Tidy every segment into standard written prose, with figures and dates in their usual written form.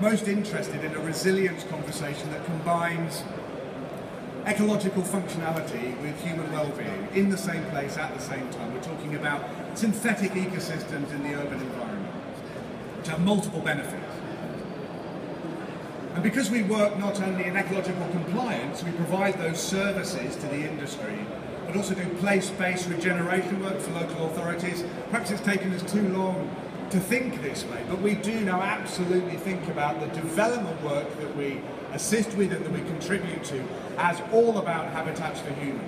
most interested in a resilience conversation that combines ecological functionality with human well-being in the same place at the same time. We're talking about synthetic ecosystems in the urban environment, which have multiple benefits. And because we work not only in ecological compliance, we provide those services to the industry, but also do place-based regeneration work for local authorities. Perhaps it's taken us too long to think this way, but we do now absolutely think about the development work that we assist with and that we contribute to as all about habitats for humans.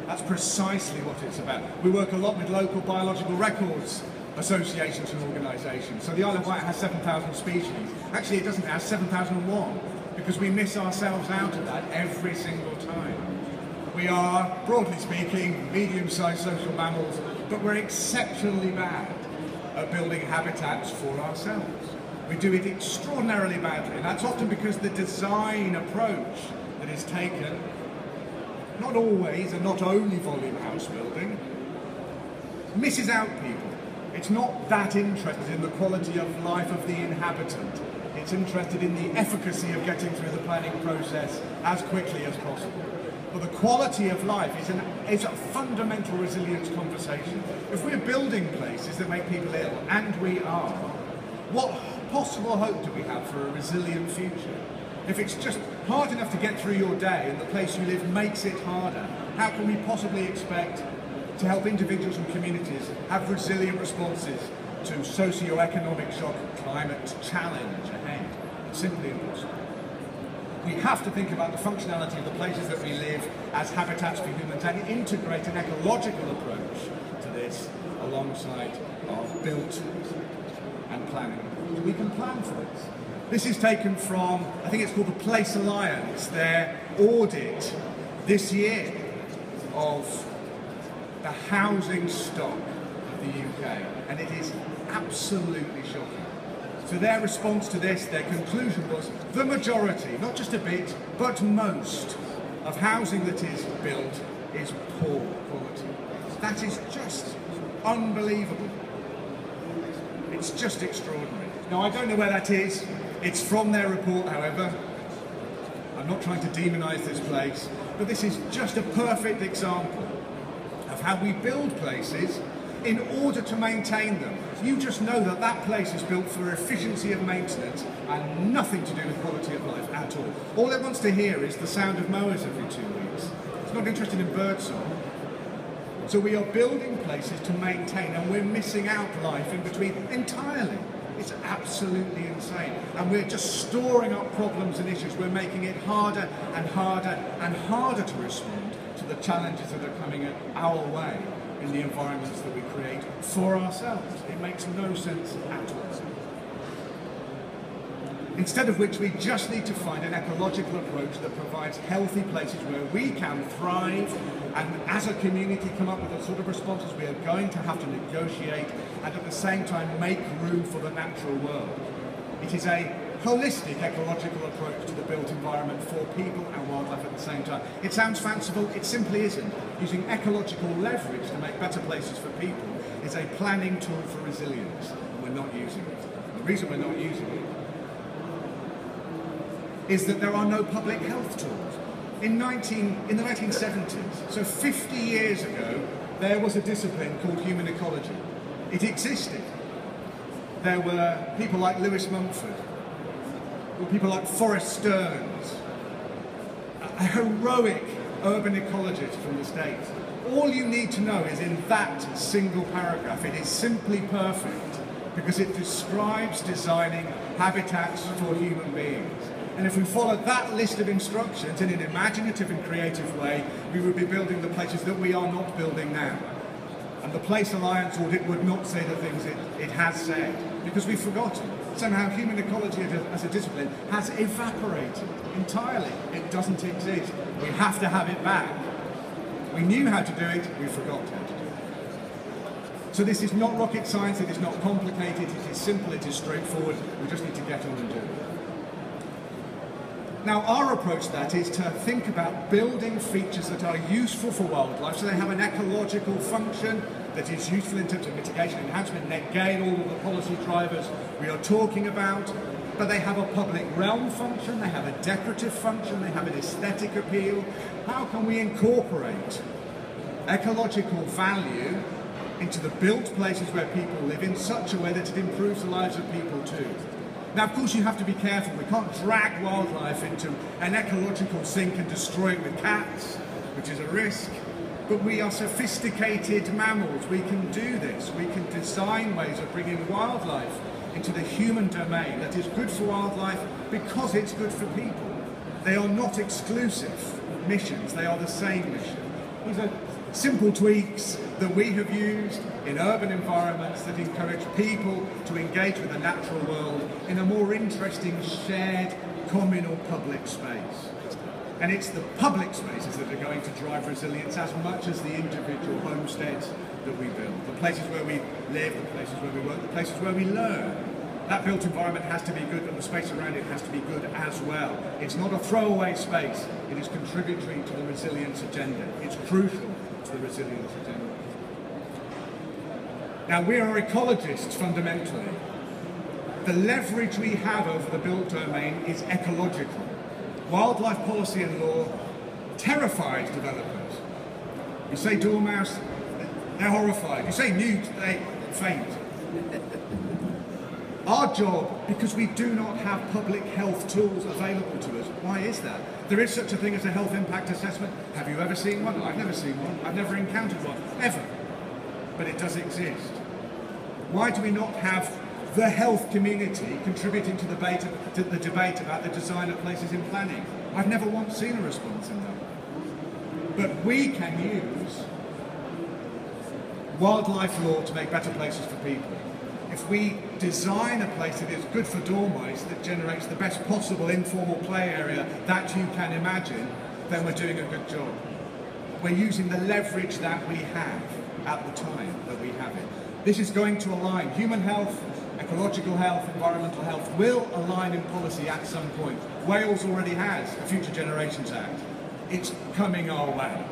That's precisely what it's about. We work a lot with local biological records associations and organisations. So the Isle of Wight has 7,000 species. Actually, it doesn't, it has 7,001, because we miss ourselves out of that every single time. We are, broadly speaking, medium-sized social mammals, but we're exceptionally bad at building habitats for ourselves. We do it extraordinarily badly, and that's often because the design approach that is taken, not always and not only volume house building, misses out people. It's not that interested in the quality of life of the inhabitant. It's interested in the efficacy of getting through the planning process as quickly as possible. But the quality of life is a fundamental resilience conversation. If we're building places that make people ill, and we are, what possible hope do we have for a resilient future? If it's just hard enough to get through your day and the place you live makes it harder, how can we possibly expect to help individuals and communities have resilient responses to socio-economic shock, climate challenge ahead? It's simply impossible. We have to think about the functionality of the places that we live as habitats for humans and integrate an ecological approach to this alongside our built and planning. We can plan for this. This is taken from, I think it's called the Place Alliance, their audit this year of the housing stock of the UK, and it is absolutely shocking. So their response to this, their conclusion was the majority, not just a bit, but most of housing that is built is poor quality. That is just unbelievable. It's just extraordinary. Now, I don't know where that is. It's from their report, however. I'm not trying to demonise this place, but this is just a perfect example of how we build places in order to maintain them. You just know that that place is built for efficiency of maintenance and nothing to do with quality of life at all. All it wants to hear is the sound of mowers every 2 weeks. It's not interested in birdsong. So we are building places to maintain, and we're missing out life in between entirely. It's absolutely insane. And we're just storing up problems and issues. We're making it harder and harder and harder to respond to the challenges that are coming our way in the environments that we create for ourselves. It makes no sense at all. Instead of which, we just need to find an ecological approach that provides healthy places where we can thrive, and as a community come up with the sort of responses we are going to have to negotiate, and at the same time make room for the natural world. It is a holistic ecological approach to the built environment for people and wildlife at the same time. It sounds fanciful, it simply isn't. Using ecological leverage to make better places for people is a planning tool for resilience, and we're not using it. The reason we're not using it is that there are no public health tools. In the 1970s, so 50 years ago, there was a discipline called human ecology. It existed. There were people like Lewis Mumford, or people like Forrest Stearns, a heroic urban ecologist from the States. All you need to know is in that single paragraph, it is simply perfect because it describes designing habitats for human beings. And if we followed that list of instructions in an imaginative and creative way, we would be building the places that we are not building now. And the Place Alliance audit would not say the things it has said, because we've forgotten. Somehow human ecology as a discipline has evaporated entirely. It doesn't exist. We have to have it back. We knew how to do it, we forgot how to do it. So this is not rocket science, it is not complicated, it is simple, it is straightforward. We just need to get on and do it. Now, our approach to that is to think about building features that are useful for wildlife, so they have an ecological function that is useful in terms of mitigation, enhancement, net gain, all of the policy drivers we are talking about, but they have a public realm function, they have a decorative function, they have an aesthetic appeal. How can we incorporate ecological value into the built places where people live in such a way that it improves the lives of people too? Now, of course, you have to be careful. We can't drag wildlife into an ecological sink and destroy it with cats, which is a risk. But we are sophisticated mammals. We can do this. We can design ways of bringing wildlife into the human domain that is good for wildlife because it's good for people. They are not exclusive missions. They are the same mission. These are simple tweaks that we have used in urban environments that encourage people to engage with the natural world in a more interesting, shared, communal public space. And it's the public spaces that are going to drive resilience as much as the individual homesteads that we build. The places where we live, the places where we work, the places where we learn. That built environment has to be good, but the space around it has to be good as well. It's not a throwaway space. It is contributory to the resilience agenda. It's crucial to the resilience agenda. Now, we are ecologists fundamentally. The leverage we have over the built domain is ecological. Wildlife policy and law terrifies developers. You say dormouse, they're horrified. You say newt, they faint. Our job, because we do not have public health tools available to us, why is that? There is such a thing as a health impact assessment. Have you ever seen one? I've never seen one. I've never encountered one, ever. But it does exist. Why do we not have the health community contributing to the debate about the design of places in planning? I've never once seen a response in that. But we can use wildlife law to make better places for people. If we design a place that is good for dormice, that generates the best possible informal play area that you can imagine, then we're doing a good job. We're using the leverage that we have at the time that we have it. This is going to align human health, ecological health, environmental health will align in policy at some point. Wales already has a Future Generations Act. It's coming our way.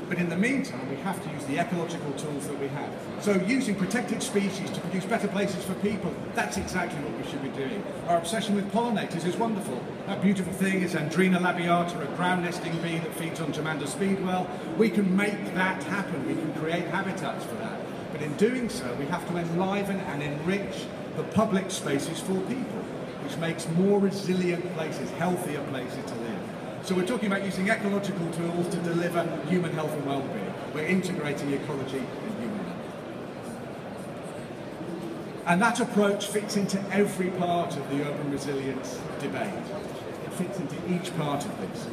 But in the meantime, we have to use the ecological tools that we have. So using protected species to produce better places for people, that's exactly what we should be doing. Our obsession with pollinators is wonderful. That beautiful thing is Andrina labiata, a ground nesting bee that feeds on Jomanda speedwell. We can make that happen. We can create habitats for that. But in doing so, we have to enliven and enrich the public spaces for people, which makes more resilient places, healthier places to live. So we're talking about using ecological tools to deliver human health and well-being. We're integrating ecology and human health. And that approach fits into every part of the urban resilience debate. It fits into each part of this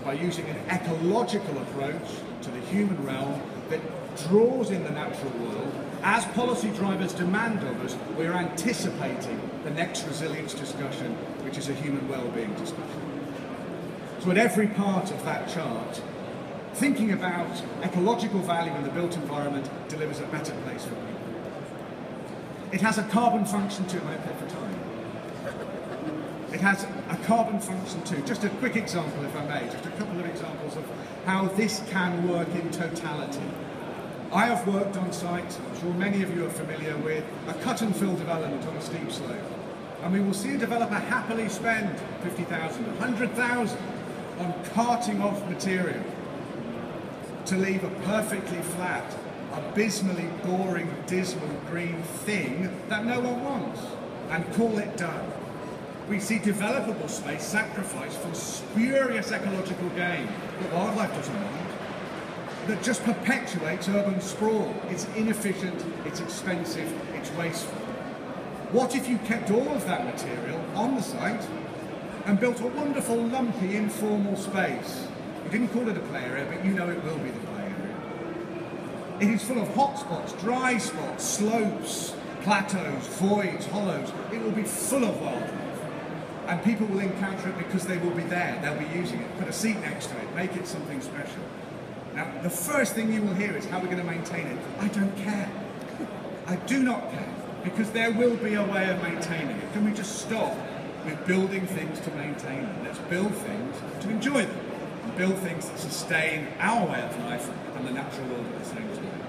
by using an ecological approach to the human realm that draws in the natural world. As policy drivers demand of us, we're anticipating the next resilience discussion, which is a human well-being discussion. So at every part of that chart, thinking about ecological value in the built environment delivers a better place for people. It has a carbon function too. I pay for time. It has a carbon function too. Just a quick example, if I may, just a couple of examples of how this can work in totality. I have worked on sites, I'm sure many of you are familiar with, a cut and fill development on a steep slope. And we will see a developer happily spend 50,000, 100,000 on carting off material to leave a perfectly flat, abysmally boring, dismal green thing that no one wants and call it done. We see developable space sacrificed for spurious ecological gain that wildlife doesn't want, that just perpetuates urban sprawl. It's inefficient, it's expensive, it's wasteful. What if you kept all of that material on the site and built a wonderful, lumpy, informal space? You didn't call it a play area, but you know it will be the play area. It is full of hot spots, dry spots, slopes, plateaus, voids, hollows. It will be full of wildlife. And people will encounter it because they will be there, they'll be using it. Put a seat next to it, make it something special. Now, the first thing you will hear is how we're going to maintain it. I don't care. I do not care, because there will be a way of maintaining it. Can we just stop with building things to maintain them? Let's build things to enjoy them, and build things that sustain our way of life and the natural world at the same time.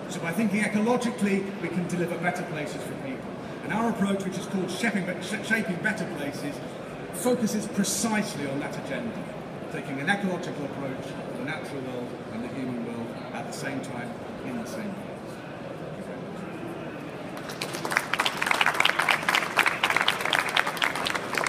So by thinking ecologically, we can deliver better places for people. And our approach, which is called Shaping Better Places, focuses precisely on that agenda, taking an ecological approach to the natural world and the human world at the same time, in the same place.